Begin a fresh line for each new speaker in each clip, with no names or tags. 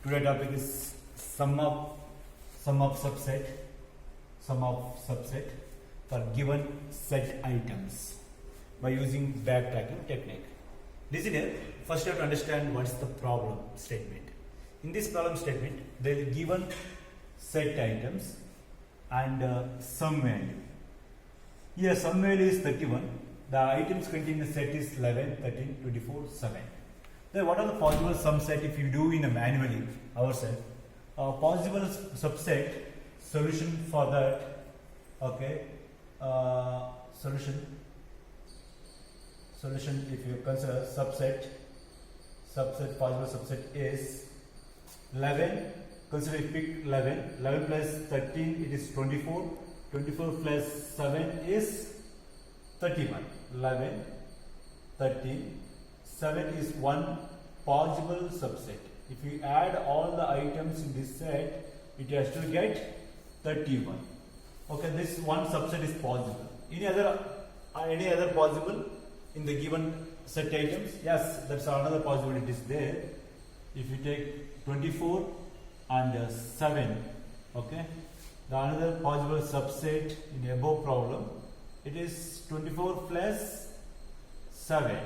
Today topic is sum of subset for given set items by using backtracking technique. Listen here. First you have to understand what is the problem statement. In this problem statement, there is given set items and sum value. Here sum value is 31. The items contained in the set is 11, 13, 24, 7. Then what are the possible sum set if you do in a manually ourselves? Possible subset solution for that. Okay. Solution if you consider subset possible subset is 11. Consider you pick 11 plus 13 it is 24 plus 7 is 31. 11 13 7 is one possible subset. If you add all the items in this set, it has to get 31. Okay, this one subset is possible. Any other possible in the given set items? Yes, that's another possibility is there. If you take 24 and 7, okay, the another possible subset in the above problem, it is 24 plus 7.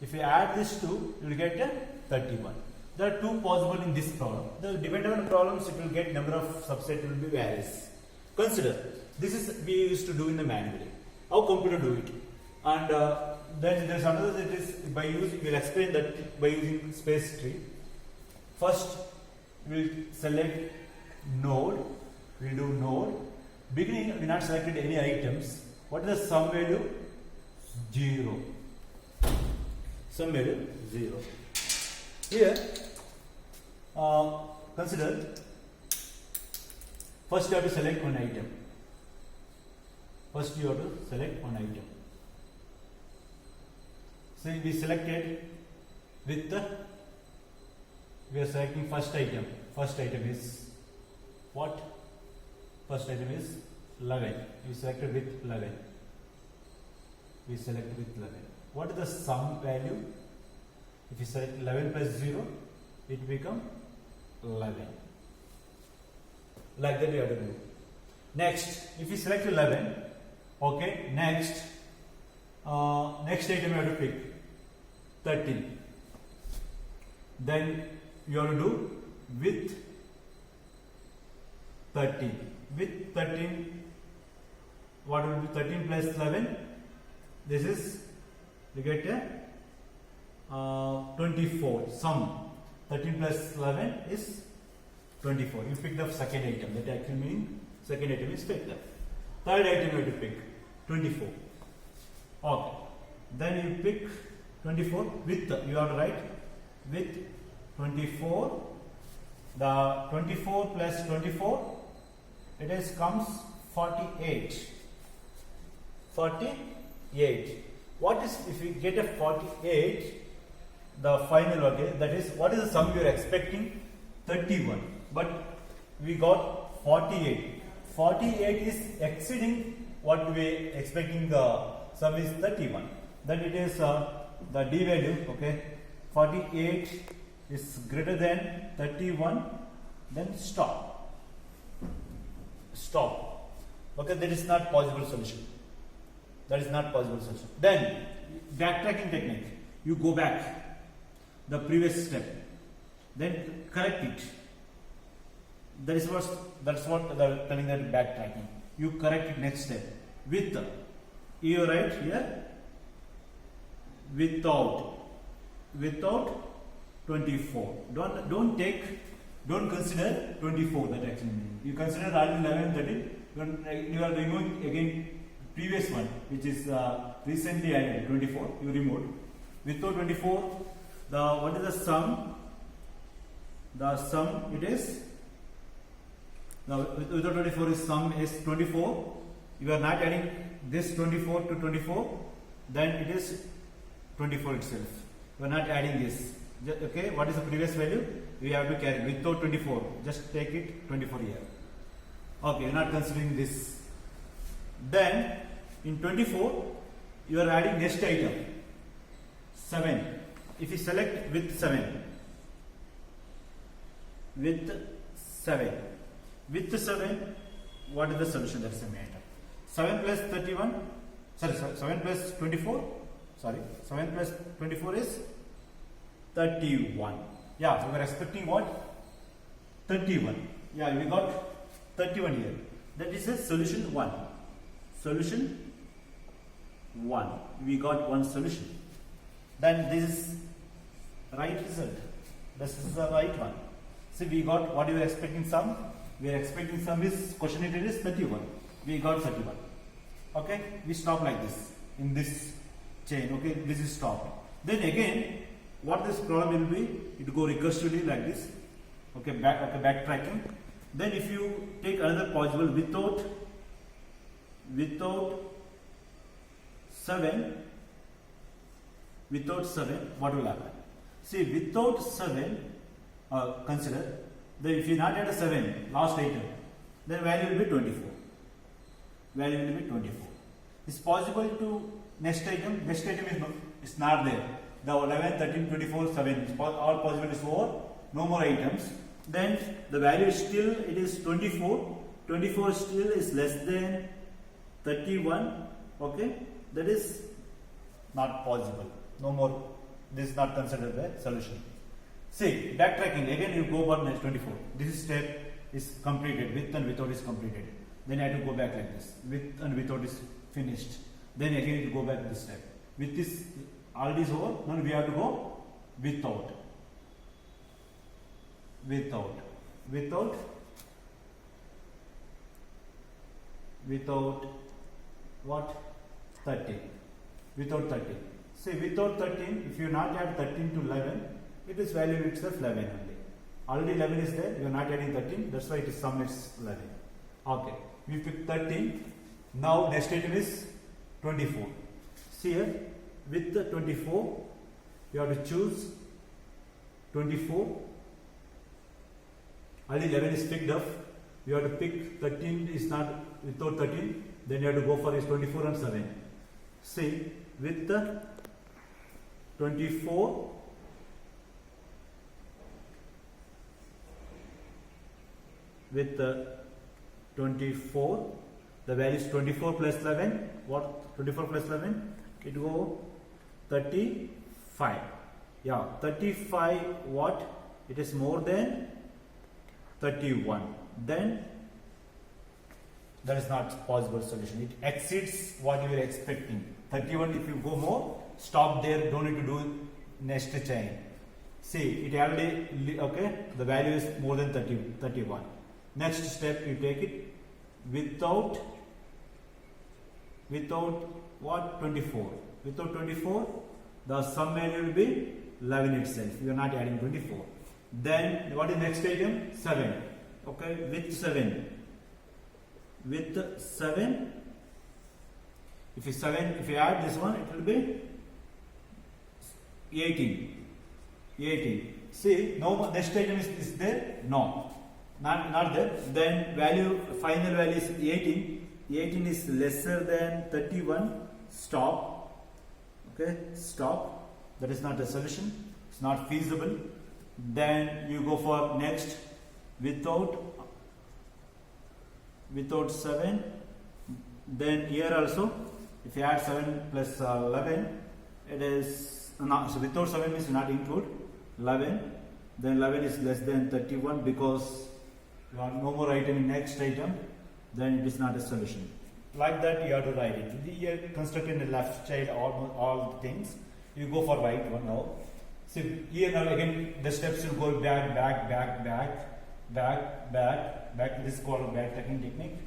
If you add these two, you will get a 31. There are two possible in this problem. Depending on problems, it will get number of subset will be varies. Consider this is we used to do in the manually. How computer do it? And then there is another that is by using. We'll explain that by using space tree. First, we'll select node. We'll do node. Beginning, we not selected any items. What is the sum value? 0. Sum value 0. Here, consider first you have to select one item. First you have to select one item. So we selected with the we are selecting first item. First item is what? First item is 11. We selected with 11. We selected with 11. What is the sum value? If you select 11 plus 0, it becomes 11. Like that you have to do. Next, if you select 11, okay, next item you have to pick 13. Then you have to do with 13. With 13, what will be 13 plus 11? This is, you get a 24. Sum 13 plus 11 is 24. You picked up second item. That actually means second item is picked up. Third item you have to pick 24. Okay. Then you pick 24 with you have to write with 24. The 24 plus 24 it is comes 48. 48. What is if we get a 48? The final, okay, that is what is the sum you are expecting? 31. But we got 48. 48 is exceeding what we are expecting. The sum is 31. Then it is the D value. Okay, 48 is greater than 31. Then stop. Stop. Okay, that is not possible solution. That is not possible solution. Then backtracking technique. You go back the previous step, then correct it. That's what they are telling that backtracking. You correct it next step with you write here without 24. Don't consider 24. That actually means you consider only 11, 13. You are removing again previous one, which is recently added 24. You remove without 24. What is the sum? The sum it is now without 24 is sum is 24. You are not adding this 24 to 24. Then it is 24 itself. You are not adding this. Okay, what is the previous value? We have to carry without 24. Just take it 24 here. Okay, you are not considering this. Then in 24 you are adding next item 7. If you select with 7, with 7. With 7, what is the solution? That's the main item. 7 plus 31, 7 plus 24, 7 plus 24 is 31. Yeah, we were expecting what? 31. Yeah, we got 31 here. That is a solution 1. Solution 1. We got one solution. Then this is right result. This is the right one. See, we got what we were expecting sum. We are expecting sum is question it is 31. We got 31. Okay, we stop like this in this chain. Okay, this is stop. Then again, what this problem will be? It go recursively like this. Okay, backtracking. Then if you take another possible without 7, what will happen? See, without 7, consider that if you not add a 7, last item, then value will be 24. Value will be 24. It's possible to next item is not there. The 11, 13, 24, 7 is all possible is over. No more items. Then the value is still it is 24. 24 still is less than 31. Okay, that is not possible. No more. This is not considered the solution. See, backtracking again. You go for next 24. This step is completed. With and without is completed. Then I have to go back like this. With and without is finished. Then again you go back to this step. With this already is over. Now we have to go without. Without what? 13. Without 13. See, without 13, if you not add 13 to 11, it is value itself 11 only. Already 11 is there, you are not adding 13, that's why it is sum is 11. Okay, we pick 13. Now next item is 24. See here, with the 24, you have to choose 24. Already 11 is picked up. You have to pick 13 is not without 13. Then you have to go for is 24 and 7. See, with the 24, with the 24, the value is 24 plus 11. What? 24 plus 11? It go 35. Yeah, 35 what? It is more than 31. Then that is not possible solution. It exceeds what you were expecting. 31, if you go more, stop there, don't need to do next chain. See, it already, okay, the value is more than 31. Next step, you take it without what? 24. Without 24, the sum value will be 11 itself. You are not adding 24. Then what is next item? 7. Okay, with 7. With 7, if you add this one, it will be 18. 18. See, no next item is there? No. Not there. Then final value is 18. 18 is lesser than 31. Stop. Okay, stop. That is not a solution. It's not feasible. Then you go for next without 7. Then here also, if you add 7 plus 11, it is not, so without 7 means not include 11. Then 11 is less than 31 because you have no more item in next item. Then it is not a solution. Like that you have to write it. Here construct in the left child all the things. You go for right one now. So here now again the steps will go back to this called backtracking technique.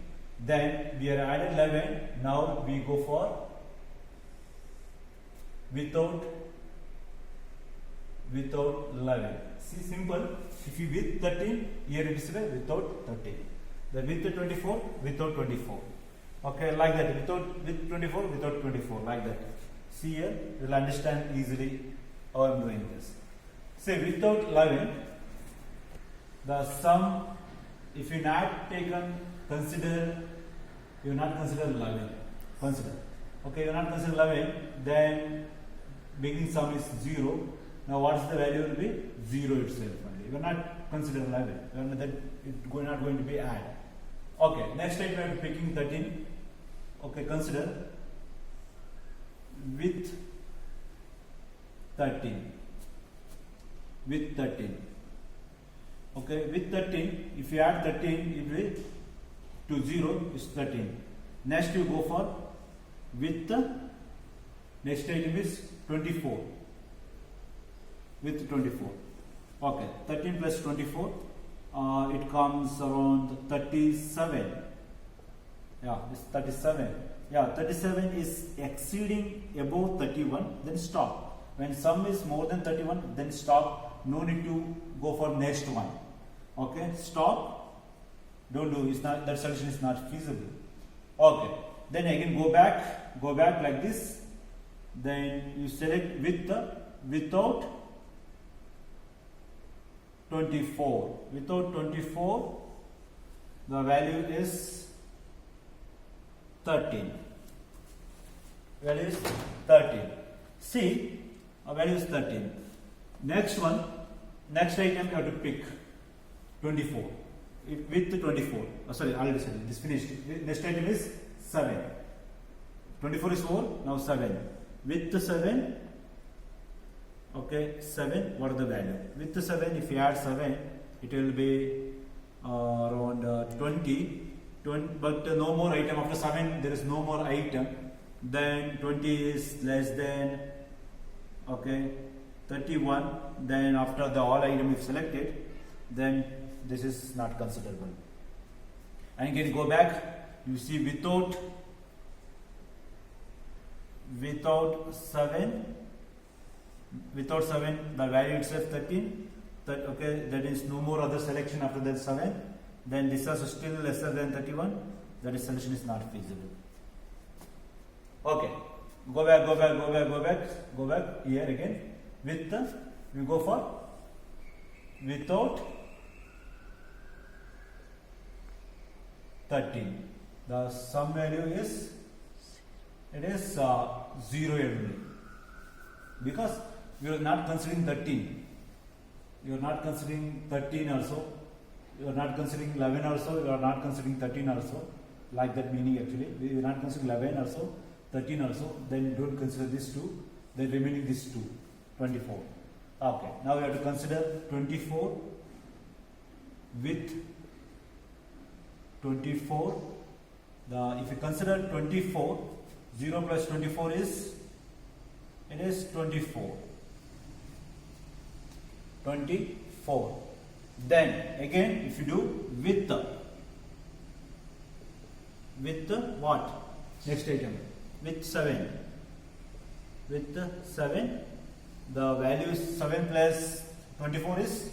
Then we are added 11. Now we go for without 11. See, simple. If you with 13, here it is without 13. The with 24, without 24. Okay, like that. With 24, without 24, like that. See here, you will understand easily how I am doing this. Say without 11, the sum, if you not taken, you not consider 11. Consider. Okay, you not consider 11, then beginning sum is 0. Now what is the value will be? 0 itself only. You are not consider 11. You are not, that it not going to be add. Okay, next time we are picking 13. Okay, consider with 13. With 13. Okay, with 13, if you add 13, it will to 0 is 13. Next you go for with the next item is 24. With 24. Okay, 13 plus 24, it comes around 37. Yeah, it's 37. Yeah, 37 is exceeding above 31, then stop. When sum is more than 31, then stop. No need to go for next one. Okay, stop. Don't do. It's not, that solution is not feasible. Okay, then again go back like this. Then you select with the without 24. Without 24, the value is 13. Value is 13. See, a value is 13. Next one, next item you have to pick 24. With the 24. Oh, sorry, already said this finished. Next item is 7. 24 is 4, now 7. With the 7, okay, 7, what are the value? With the 7, if you add 7, it will be around 20, but no more item. After 7, there is no more item. Then 20 is less than, okay, 31. Then after the all item is selected, then this is not considerable. And again go back, you see without 7, the value itself 13. Okay, that is no more other selection after that 7. Then this is still lesser than 31. That is solution is not feasible. Okay, go back here again. With the, we go for without 13. The sum value is, it is 0 only, because we are not considering 13. You are not considering 13 also. You are not considering 11 also. You are not considering 13 also. Like that meaning actually. We are not considering 11 also, 13 also. Then don't consider this 2. Then remaining this 2, 24. Okay. Now we have to consider 24 with 24. If you consider 24, 0 plus 24 is, it is 24. 24. Then again, if you do with the what? Next item. With 7. With 7, the value is 7 plus 24 is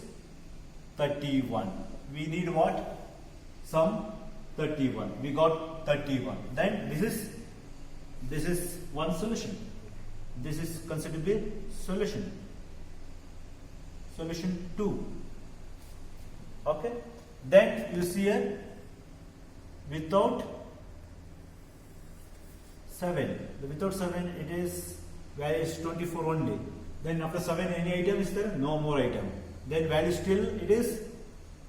31. We need what? Sum 31. We got 31. Then this is one solution. This is considered to be solution. Solution 2. Okay. Then you see here without 7. Without 7, it is value is 24 only. Then after 7, any item is there? No more item. Then value still it is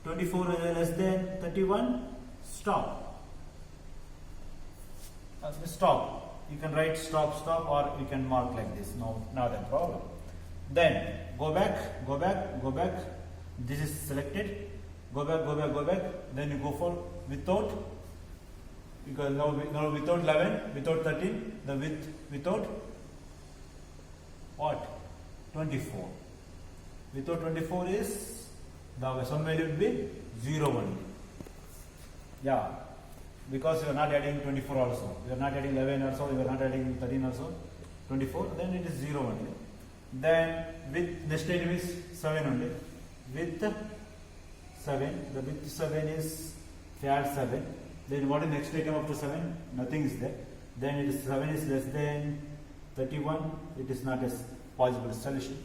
24 less than 31. Stop. Stop. You can write stop, or you can mark like this. No, not a problem. Then go back. This is selected. Go back. Then you go for without. Because now without 11, without 13, the without what? 24. Without 24 is the sum value will be 0 only. Yeah, because you are not adding 24 also. You are not adding 11 also. You are not adding 13 also. 24. Then it is 0 only. Then with next item is 7 only. With 7, the with 7 is, if you add 7. Then what is next item after 7? Nothing is there. Then it is 7 is less than 31. It is not a possible solution.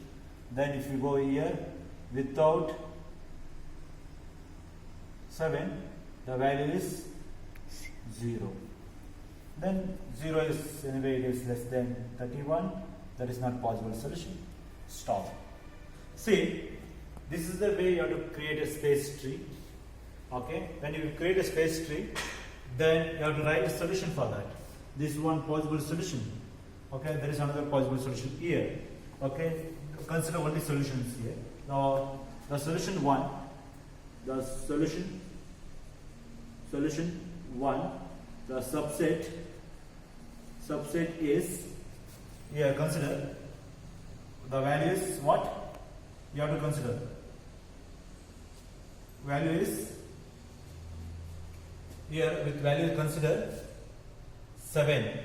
Then if you go here without 7, the value is 0. Then 0 is anyway it is less than 31. That is not possible solution. Stop. See, This is the way you have to create a space tree. Okay, when you create a space tree, then you have to write a solution for that. This is one possible solution. Okay, there is another possible solution here. Okay, consider only solutions here. Now, the solution one, the solution one, the subset is here. Consider the value is what you have to consider. Value is here with value consider 7.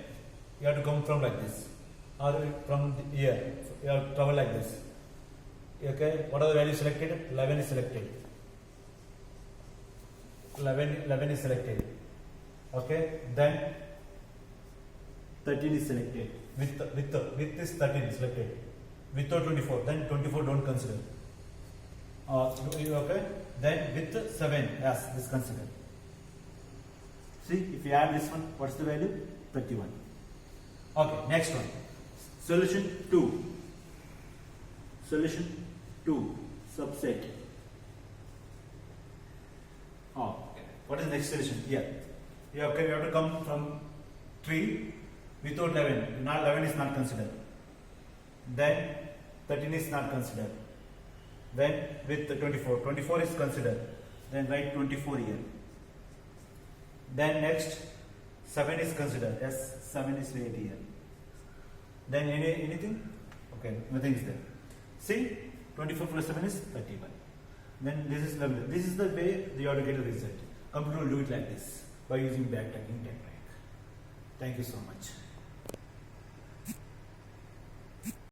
You have to come from like this, or from here you have to travel like this. Okay, what are the values selected? 11 is selected. 11 is selected. Okay, then 13 is selected. With this 13 is selected. Without 24, then 24 don't consider. Okay, then with 7, yes, this consider. See, if you add this one, what's the value? 31. Okay, next one. Solution 2. Solution 2, subset. Okay. What is the next solution? Here. You have to come from 3 without 11. Not 11 is not considered. Then 13 is not considered. Then with the 24. 24 is considered. Then write 24 here. Then next 7 is considered. Yes, 7 is right here. Then anything? Okay, nothing is there. See, 24 plus 7 is 31. Then this is the way you have to get a result. Computer will do it like this by using backtracking technique. Thank you so much.